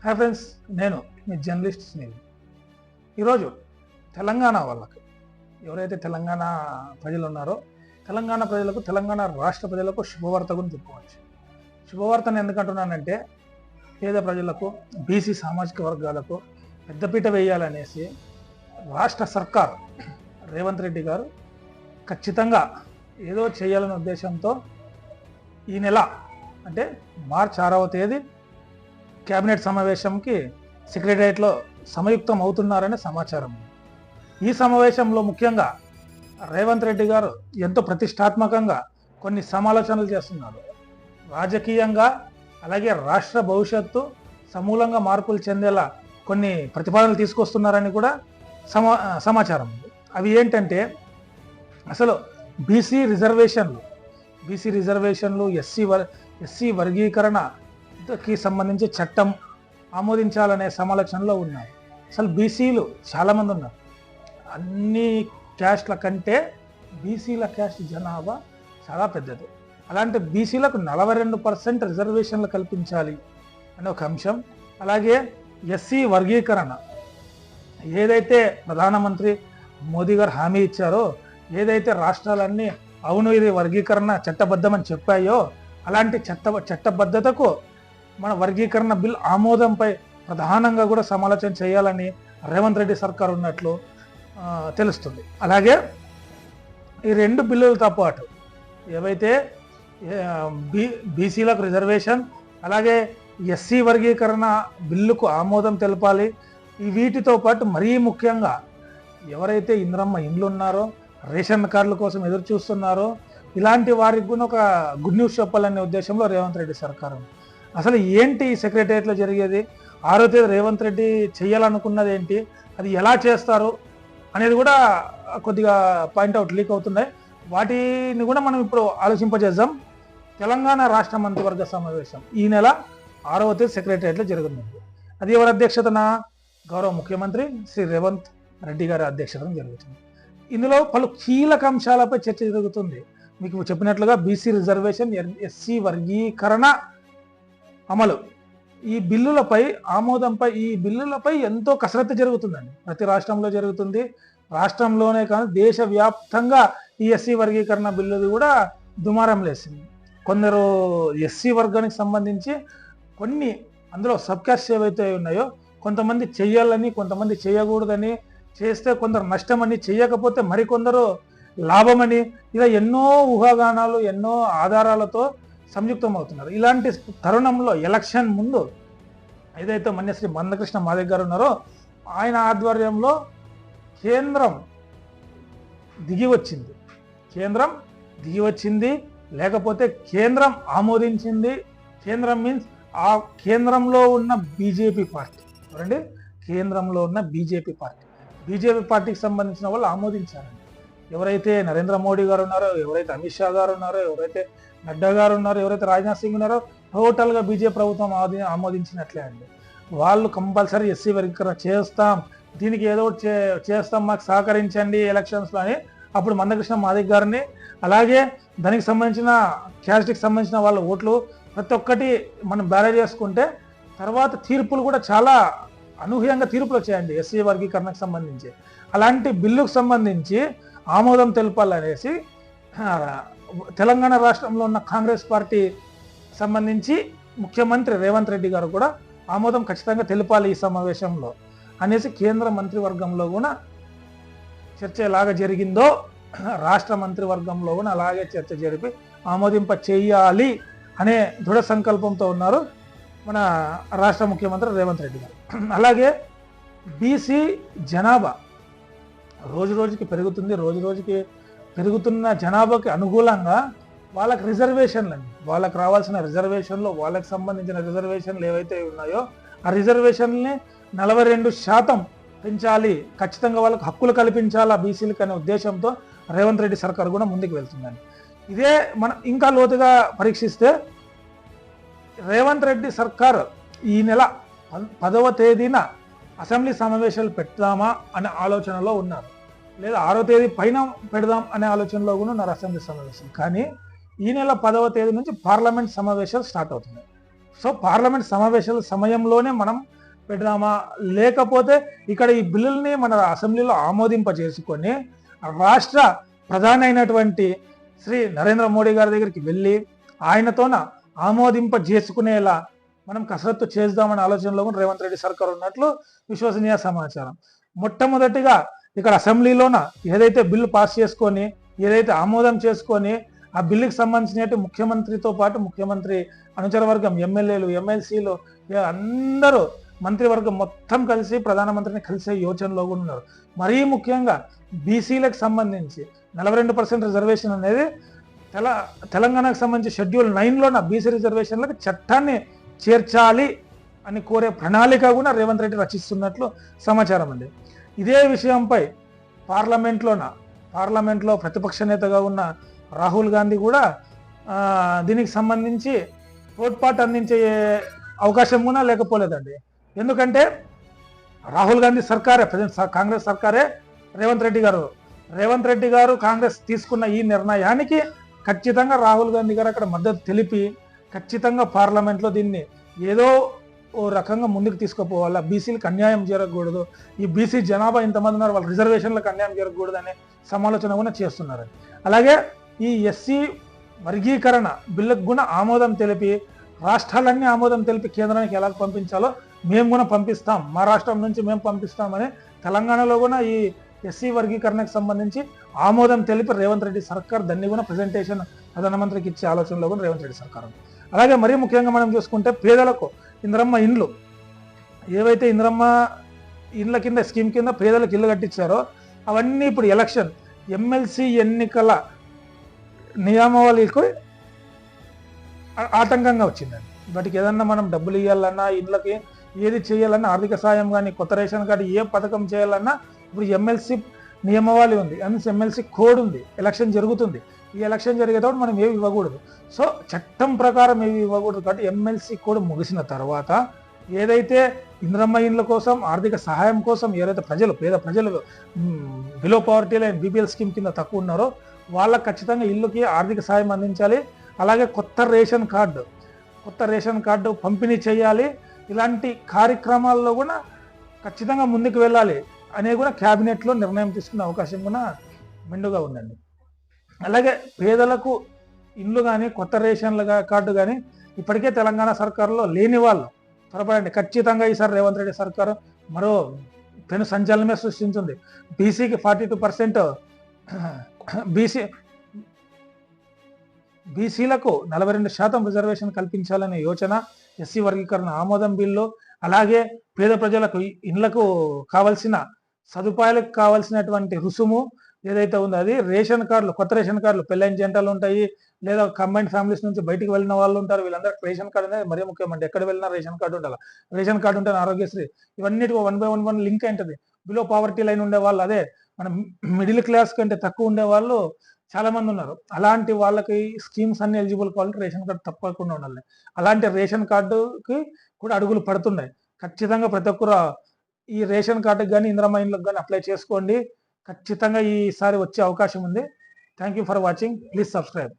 Hi friends, నేను మీ journalist స్నేహి. ఈరోజు తెలంగాణ వాళ్ళకు, ఎవరైతే తెలంగాణ ప్రజలు ఉన్నారో తెలంగాణ ప్రజలకు, తెలంగాణ రాష్ట్ర ప్రజలకు శుభవార్త గురించి చెప్పుకోవచ్చు. శుభవార్తను ఎందుకంటున్నానంటే, పేద ప్రజలకు, బీసీ సామాజిక వర్గాలకు పెద్దపీట వేయాలనేసి రాష్ట్ర సర్కార్ రేవంత్ రెడ్డి గారు ఖచ్చితంగా ఏదో చేయాలనే ఉద్దేశంతో ఈ నెల అంటే మార్చి 6వ తేదీ కేబినెట్ సమావేశంకి సెక్రటరియట్లో సంయుక్తం అవుతున్నారనే సమాచారం. ఈ సమావేశంలో ముఖ్యంగా రేవంత్ రెడ్డి గారు ఎంతో ప్రతిష్టాత్మకంగా కొన్ని సమాలోచనలు చేస్తున్నారు. రాజకీయంగా అలాగే రాష్ట్ర భవిష్యత్తు సమూలంగా మార్పులు చెందేలా కొన్ని ప్రతిపాదనలు తీసుకొస్తున్నారని కూడా సమాచారం. అవి ఏంటంటే, అసలు బీసీ రిజర్వేషన్లు ఎస్సీ వర్గీకరణకి సంబంధించి చట్టం ఆమోదించాలనే సమాలోచనలో ఉన్నాయి. అసలు బీసీలు చాలామంది ఉన్నారు. అన్ని క్యాస్ట్ల కంటే బీసీల క్యాస్ట్ జనాభా చాలా పెద్దది. అలాంటి బీసీలకు 42% రిజర్వేషన్లు కల్పించాలి అనే ఒక అంశం. అలాగే ఎస్సీ వర్గీకరణ ఏదైతే ప్రధానమంత్రి మోదీ గారు హామీ ఇచ్చారో, ఏదైతే రాష్ట్రాలన్నీ అవును ఇది వర్గీకరణ చట్టబద్ధమని చెప్పాయో, అలాంటి చట్టబద్ధతకు మన వర్గీకరణ బిల్ ఆమోదంపై ప్రధానంగా కూడా సమాలోచన చేయాలని రేవంత్ రెడ్డి సర్కార్ ఉన్నట్లు తెలుస్తుంది. అలాగే ఈ రెండు బిల్లులతో పాటు ఏవైతే బీసీలకు రిజర్వేషన్, అలాగే ఎస్సీ వర్గీకరణ బిల్లుకు ఆమోదం తెలపాలి. ఈ వీటితో పాటు మరీ ముఖ్యంగా ఎవరైతే ఇంద్రమ్మ ఇండ్లు ఉన్నారో, రేషన్ కార్డుల కోసం ఎదురు చూస్తున్నారో, ఇలాంటి వారికి కూడా ఒక గుడ్ న్యూస్ చెప్పాలనే ఉద్దేశంలో రేవంత్ రెడ్డి సర్కారు. అసలు ఏంటి ఈ సెక్రటరియట్లో జరిగేది, 6వ తేదీ రేవంత్ రెడ్డి చేయాలనుకున్నది ఏంటి, అది ఎలా చేస్తారు అనేది కూడా కొద్దిగా పాయింట్అవుట్ లీక్ అవుతున్నాయి. వాటిని కూడా మనం ఇప్పుడు ఆలోచింపజేద్దాం. తెలంగాణ రాష్ట్ర మంత్రివర్గ సమావేశం ఈ నెల 6వ తేదీ సెక్రటరియట్లో జరుగుతుంది. అది ఎవరి అధ్యక్షతన? గౌరవ ముఖ్యమంత్రి శ్రీ రేవంత్ రెడ్డి గారి అధ్యక్షతన జరుగుతుంది. ఇందులో పలు కీలక అంశాలపై చర్చ జరుగుతుంది. మీకు చెప్పినట్లుగా బీసీ రిజర్వేషన్, ఎస్సీ వర్గీకరణ అమలు, ఈ బిల్లులపై ఆమోదంపై, ఈ బిల్లులపై ఎంతో కసరత్తు జరుగుతుందండి. ప్రతి రాష్ట్రంలో జరుగుతుంది. రాష్ట్రంలోనే కాదు, దేశవ్యాప్తంగా ఈ ఎస్సీ వర్గీకరణ బిల్లుది కూడా దుమారం లేసింది. కొందరు ఎస్సీ వర్గానికి సంబంధించి కొన్ని అందులో సబ్ క్యాస్ట్ ఏవైతే ఉన్నాయో, కొంతమంది చెయ్యాలని, కొంతమంది చేయకూడదని, చేస్తే కొందరు నష్టమని, చేయకపోతే మరికొందరు లాభమని, ఇలా ఎన్నో ఊహాగానాలు, ఎన్నో ఆధారాలతో సంయుక్తం అవుతున్నారు. ఇలాంటి తరుణంలో ఎలక్షన్ ముందు ఏదైతే మన్యశ్రీ మందకృష్ణ మాదిగ గారు ఉన్నారో, ఆయన ఆధ్వర్యంలో కేంద్రం దిగి వచ్చింది, లేకపోతే కేంద్రం ఆమోదించింది. కేంద్రం మీన్స్ ఆ కేంద్రంలో ఉన్న బీజేపీ పార్టీ, చూడండి, కేంద్రంలో ఉన్న బీజేపీ పార్టీకి సంబంధించిన వాళ్ళు ఆమోదించారండి. ఎవరైతే నరేంద్ర మోడీ గారు ఉన్నారో, ఎవరైతే అమిత్ షా గారు ఉన్నారో, ఎవరైతే నడ్డా గారు ఉన్నారో, ఎవరైతే రాజ్నాథ్ సింగ్ ఉన్నారో, టోటల్గా బీజేపీ ప్రభుత్వం ఆమోదించినట్లే అండి. వాళ్ళు కంపల్సరీ ఎస్సీ వర్గీకరణ చేస్తాం, దీనికి ఏదో చేస్తాం, మాకు సహకరించండి ఎలక్షన్స్లో అని అప్పుడు మందకృష్ణ మాదిగ గారిని, అలాగే దానికి సంబంధించిన క్యాస్ట్కి సంబంధించిన వాళ్ళ ఓట్లు ప్రతి ఒక్కటి మనం బ్యారేజ్ చేసుకుంటే, తర్వాత తీర్పులు కూడా చాలా అనూహ్యంగా తీర్పులు వచ్చాయండి ఎస్సీ వర్గీకరణకు సంబంధించి. అలాంటి బిల్లుకు సంబంధించి ఆమోదం తెలపాలనేసి తెలంగాణ రాష్ట్రంలో ఉన్న కాంగ్రెస్ పార్టీ సంబంధించి ముఖ్యమంత్రి రేవంత్ రెడ్డి గారు కూడా ఆమోదం ఖచ్చితంగా తెలపాలి ఈ సమావేశంలో అనేసి కేంద్ర మంత్రివర్గంలో కూడా చర్చ ఎలాగ జరిగిందో, రాష్ట్ర మంత్రివర్గంలో కూడా అలాగే చర్చ జరిపి ఆమోదింప చేయాలి అనే దృఢ సంకల్పంతో ఉన్నారు మన రాష్ట్ర ముఖ్యమంత్రి రేవంత్ రెడ్డి గారు. అలాగే బీసీ జనాభా రోజు రోజుకి పెరుగుతున్న జనాభాకి అనుకూలంగా వాళ్ళకి రిజర్వేషన్లండి, వాళ్ళకి రావాల్సిన రిజర్వేషన్లు, వాళ్ళకి సంబంధించిన రిజర్వేషన్లు ఏవైతే ఉన్నాయో ఆ రిజర్వేషన్ని 42% పెంచాలి, ఖచ్చితంగా వాళ్ళకి హక్కులు కల్పించాలా బీసీలకు అనే ఉద్దేశంతో రేవంత్ రెడ్డి సర్కార్ కూడా ముందుకు వెళ్తుందండి. ఇదే మనం ఇంకా లోతుగా పరీక్షిస్తే, రేవంత్ రెడ్డి సర్కార్ ఈ నెల 10వ తేదీన అసెంబ్లీ సమావేశాలు పెడదామా అనే ఆలోచనలో ఉన్నారు, లేదా 6వ తేదీ పైన పెడదాం అనే ఆలోచనలో కూడా ఉన్నారు అసెంబ్లీ సమావేశం. కానీ ఈ నెల 10వ తేదీ నుంచి పార్లమెంట్ సమావేశాలు స్టార్ట్ అవుతున్నాయి. సో పార్లమెంట్ సమావేశాల సమయంలోనే మనం పెడదామా, లేకపోతే ఇక్కడ ఈ బిల్లుల్ని మన అసెంబ్లీలో ఆమోదింపజేసుకొని రాష్ట్ర ప్రధాని అయినటువంటి శ్రీ నరేంద్ర మోడీ గారి దగ్గరికి వెళ్ళి ఆయనతోన ఆమోదింపజేసుకునేలా మనం కసరత్తు చేద్దామనే ఆలోచనలో కూడా రేవంత్ రెడ్డి సర్కార్ ఉన్నట్లు విశ్వసనీయ సమాచారం. మొట్టమొదటిగా ఇక్కడ అసెంబ్లీలోన ఏదైతే బిల్లు పాస్ చేసుకొని ఏదైతే ఆమోదం చేసుకొని ఆ బిల్లుకి సంబంధించిన ముఖ్యమంత్రితో పాటు ముఖ్యమంత్రి అనుచర వర్గం, ఎమ్మెల్యేలు, ఎమ్మెల్సీలు అందరూ మంత్రివర్గం మొత్తం కలిసి ప్రధానమంత్రిని కలిసే యోచనలో కూడా ఉన్నారు. మరీ ముఖ్యంగా బీసీలకు సంబంధించి 42% రిజర్వేషన్ అనేది తెలంగాణకు సంబంధించి షెడ్యూల్ 9లోన బీసీ రిజర్వేషన్లకు చట్టాన్ని చేర్చాలి అని కోరే ప్రణాళిక కూడా రేవంత్ రెడ్డి రచిస్తున్నట్లు సమాచారం అండి. ఇదే విషయంపై పార్లమెంట్లో ప్రతిపక్ష నేతగా ఉన్న రాహుల్ గాంధీ కూడా దీనికి సంబంధించి తోడ్పాటు అందించే అవకాశం కూడా లేకపోలేదండి. ఎందుకంటే రాహుల్ గాంధీ సర్కారే, కాంగ్రెస్ సర్కారే రేవంత్ రెడ్డి గారు కాంగ్రెస్ తీసుకున్న ఈ నిర్ణయానికి ఖచ్చితంగా రాహుల్ గాంధీ గారు అక్కడ మద్దతు తెలిపి ఖచ్చితంగా పార్లమెంట్లో దీన్ని ఏదో ఓ రకంగా ముందుకు తీసుకుపోవాలా, బీసీలకు అన్యాయం జరగకూడదు, ఈ బీసీ జనాభా ఇంతమంది ఉన్నారు వాళ్ళ రిజర్వేషన్లకు అన్యాయం జరగకూడదు అనే సమాలోచన కూడా చేస్తున్నారు. అలాగే ఈ ఎస్సీ వర్గీకరణ బిల్లుకు కూడా ఆమోదం తెలిపి రాష్ట్రాలన్నీ ఆమోదం తెలిపి కేంద్రానికి ఎలా పంపించాలో మేము కూడా పంపిస్తాం, మా రాష్ట్రం నుంచి మేము పంపిస్తామని తెలంగాణలో కూడా ఈ ఎస్సీ వర్గీకరణకు సంబంధించి ఆమోదం తెలిపి రేవంత్ రెడ్డి సర్కార్ దాన్ని కూడా ప్రజెంటేషన్ ప్రధానమంత్రికి ఇచ్చే ఆలోచనలో కూడా రేవంత్ రెడ్డి సర్కార్. అలాగే మరీ ముఖ్యంగా మనం చూసుకుంటే పేదలకు ఇంద్రమ్మ ఇండ్లు, ఏవైతే ఇంద్రమ్మ ఇండ్ల కింద స్కీమ్ కింద పేదలకు ఇల్లు కట్టించారో అవన్నీ ఇప్పుడు ఎలక్షన్ ఎమ్మెల్సీ ఎన్నికల నియమావళికి ఆటంకంగా వచ్చిందండి. వాటికి ఏదన్నా మనం డబ్బులు ఇవ్వాలన్నా, ఇండ్లకి ఏది చేయాలన్నా, ఆర్థిక సాయం కానీ, కొత్త రేషన్ కార్డు ఏ పథకం చేయాలన్నా ఇప్పుడు ఎమ్మెల్సీ నియమావళి ఉంది, ఎమ్మెల్సీ కోడ్ ఉంది, ఎలక్షన్ జరుగుతుంది. ఈ ఎలక్షన్ జరిగేటప్పుడు మనం ఏవి ఇవ్వకూడదు. సో చట్టం ప్రకారం ఏవి ఇవ్వకూడదు కాబట్టి ఎమ్మెల్సీ కోడ్ ముగిసిన తర్వాత ఏదైతే ఇంద్రమ్మ ఇండ్ల కోసం ఆర్థిక సహాయం కోసం ఏదైతే పేద ప్రజలు below poverty line BPL scheme కింద తక్కువ ఉన్నారో వాళ్ళకి ఖచ్చితంగా ఇల్లుకి ఆర్థిక సహాయం అందించాలి. అలాగే కొత్త రేషన్ కార్డు పంపిణీ చేయాలి. ఇలాంటి కార్యక్రమాల్లో కూడా ఖచ్చితంగా ముందుకు వెళ్ళాలి అనేది కూడా క్యాబినెట్లో నిర్ణయం తీసుకునే అవకాశం కూడా మెండుగా ఉందండి. అలాగే పేదలకు ఇండ్లు కానీ కొత్త రేషన్ కార్డు కానీ ఇప్పటికే తెలంగాణ సర్కారులో లేని వాళ్ళు త్వరపడండి. ఖచ్చితంగా ఈసారి రేవంత్ రెడ్డి సర్కారు మరో పెను సంచలనమే సృష్టించింది. బీసీకి 42%, బీసీలకు 42% రిజర్వేషన్ కల్పించాలనే యోచన, ఎస్సీ వర్గీకరణ ఆమోదం బిల్లు, అలాగే పేద ప్రజలకు ఇండ్లకు కావాల్సిన సదుపాయాలకు కావాల్సినటువంటి రుసుము ఏదైతే ఉందో అది, రేషన్ కార్డులు, కొత్త రేషన్ కార్డులు, పెళ్ళైన జంటలు ఉంటాయి లేదా కంబైన్డ్ ఫ్యామిలీస్ నుంచి బయటికి వెళ్ళిన వాళ్ళు ఉంటారు, వీళ్ళందరికీ రేషన్ కార్డు అనేది మరీ ముఖ్యమండి. ఎక్కడ వెళ్ళినా రేషన్ కార్డు ఉండాలి. రేషన్ కార్డు ఉంటే ఆరోగ్యశ్రీ ఇవన్నిటికీ 1 by 1 లింక్ ఉంటుంది. బిలో పావర్టీ లైన్ ఉండే వాళ్ళు, అదే మనం మిడిల్ క్లాస్ కంటే తక్కువ ఉండే వాళ్ళు చాలా మంది ఉన్నారు. అలాంటి వాళ్ళకి స్కీమ్స్ అన్ని ఎలిజిబుల్ కావాలంటే రేషన్ కార్డు తప్పకుండా ఉండాలి. అలాంటి రేషన్ కార్డుకి కూడా అడుగులు పడుతున్నాయి. ఖచ్చితంగా ప్రతి ఒక్కరు ఈ రేషన్ కార్డుకి కానీ ఇందిరమ్మ ఇండ్లకు కానీ అప్లై చేసుకోండి. ఖచ్చితంగా ఈసారి వచ్చే అవకాశం ఉంది. Thank you for watching. Please subscribe.